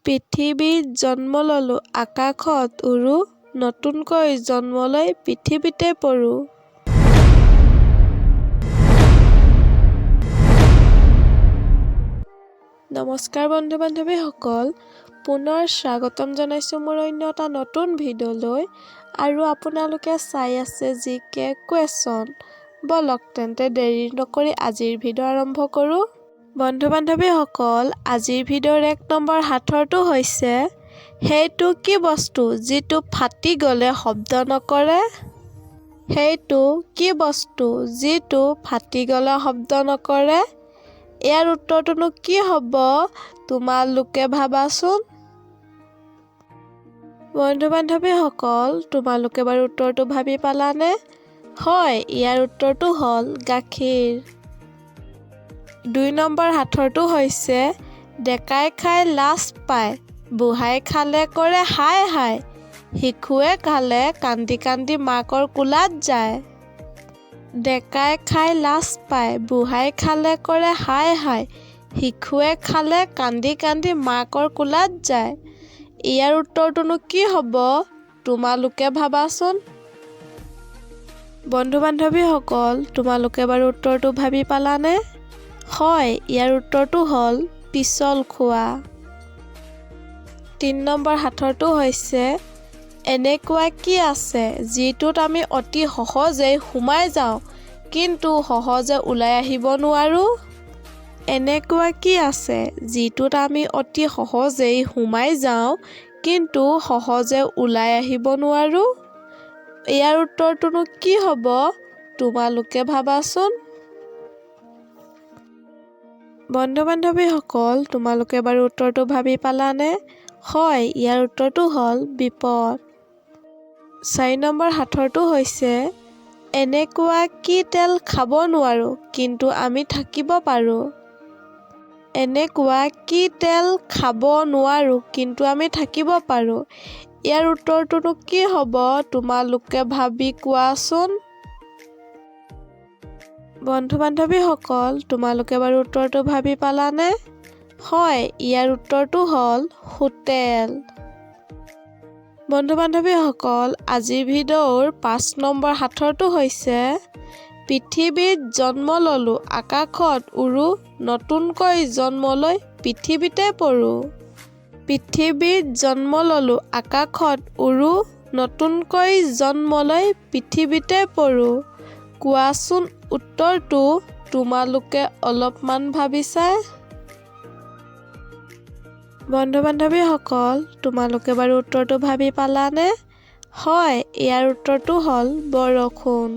পৃথিৱীত জন্ম ললো আকাশত উৰো নতুনকৈ জন্ম লৈ পৃথিৱীতে পৰো। নমস্কাৰ বন্ধু বান্ধৱীসকল, পুনৰ স্বাগতম জনাইছোঁ মোৰ অন্য এটা নতুন ভিডিঅ'লৈ। আৰু আপোনালোকে চাই আছে জিকে কুৱেশ্যন। বলক তেন্তে দেৰি নকৰি আজিৰ ভিডিঅ' আৰম্ভ কৰোঁ। বন্ধু বান্ধৱীসকল, আজিৰ ভিডিঅ'ৰ 1 নম্বৰ সাঁথৰটো হৈছে, সেইটো কি বস্তু যিটো ফাটি গ'লে শব্দ নকৰে? সেইটো কি বস্তু যিটো ফাটি গ'লে শব্দ নকৰে? ইয়াৰ উত্তৰটোনো কি হ'ব তোমালোকে ভাবাচোন। বন্ধু বান্ধৱীসকল, তোমালোকে বাৰু উত্তৰটো ভাবি পালানে? হয়, ইয়াৰ উত্তৰটো হ'ল গাখীৰ। 2 নম্বৰ সাঁথৰটো হৈছে, ডেকাই খাই লাজ পায়, বুঢ়াই খালে কৰে হাই হাই, শিশুৱে খালে কান্দি কান্দি মাকৰ কোলাত যায়। ডেকাই খাই লাজ পায়, বুঢ়াই খালে কৰে হাই হাই, শিশুৱে খালে কান্দি কান্দি মাকৰ কোলাত যায়। ইয়াৰ উত্তৰটোনো কি হ'ব তোমালোকে ভাবাচোন। বন্ধু বান্ধৱীসকল, তোমালোকে বাৰু উত্তৰটো ভাবি পালানে? হয়, ইয়াৰ উত্তৰটো হ'ল পিছল খোৱা। 3 নম্বৰ সাঁথৰটো হৈছে, এনেকুৱা কি আছে যিটোত আমি অতি সহজেই সোমাই যাওঁ কিন্তু সহজে ওলাই আহিব নোৱাৰোঁ? এনেকুৱা কি আছে যিটোত আমি অতি সহজেই সোমাই যাওঁ কিন্তু সহজে ওলাই আহিব নোৱাৰোঁ? ইয়াৰ উত্তৰটোনো কি হ'ব তোমালোকে ভাবাচোন। বন্ধু বান্ধৱীসকল, তোমালোকে বাৰু উত্তৰটো ভাবি পালানে? হয়, ইয়াৰ উত্তৰটো হ'ল বিপদ। 4 নম্বৰ সাঁথৰটো হৈছে, এনেকুৱা কি তেল খাব নোৱাৰোঁ কিন্তু আমি থাকিব পাৰোঁ? এনেকুৱা কি তেল খাব নোৱাৰোঁ কিন্তু আমি থাকিব পাৰোঁ? ইয়াৰ উত্তৰটোনো কি হ'ব তোমালোকে ভাবি কোৱাচোন। বন্ধু বান্ধৱীসকল, তোমালোকে বাৰু উত্তৰটো ভাবি পালানে? হয়, ইয়াৰ উত্তৰটো হ'ল হোটেল। বন্ধু বান্ধৱীসকল, আজিৰ ভিডিঅ'ৰ 5 নম্বৰ সাঁথৰটো হৈছে, পৃথিৱীত জন্ম ললো আকাশত উৰো নতুনকৈ জন্ম লৈ পৃথিৱীতে পৰো। পৃথিৱীত জন্ম ললো আকাশত উৰো নতুনকৈ জন্ম লৈ পৃথিৱীতে পৰো। কোৱাচোন উত্তৰটো তোমালোকে অলপমান ভাবি চাই। বন্ধু বান্ধৱীসকল, তোমালোকে বাৰু উত্তৰটো ভাবি পালানে? হয়, ইয়াৰ উত্তৰটো হ'ল বৰষুণ।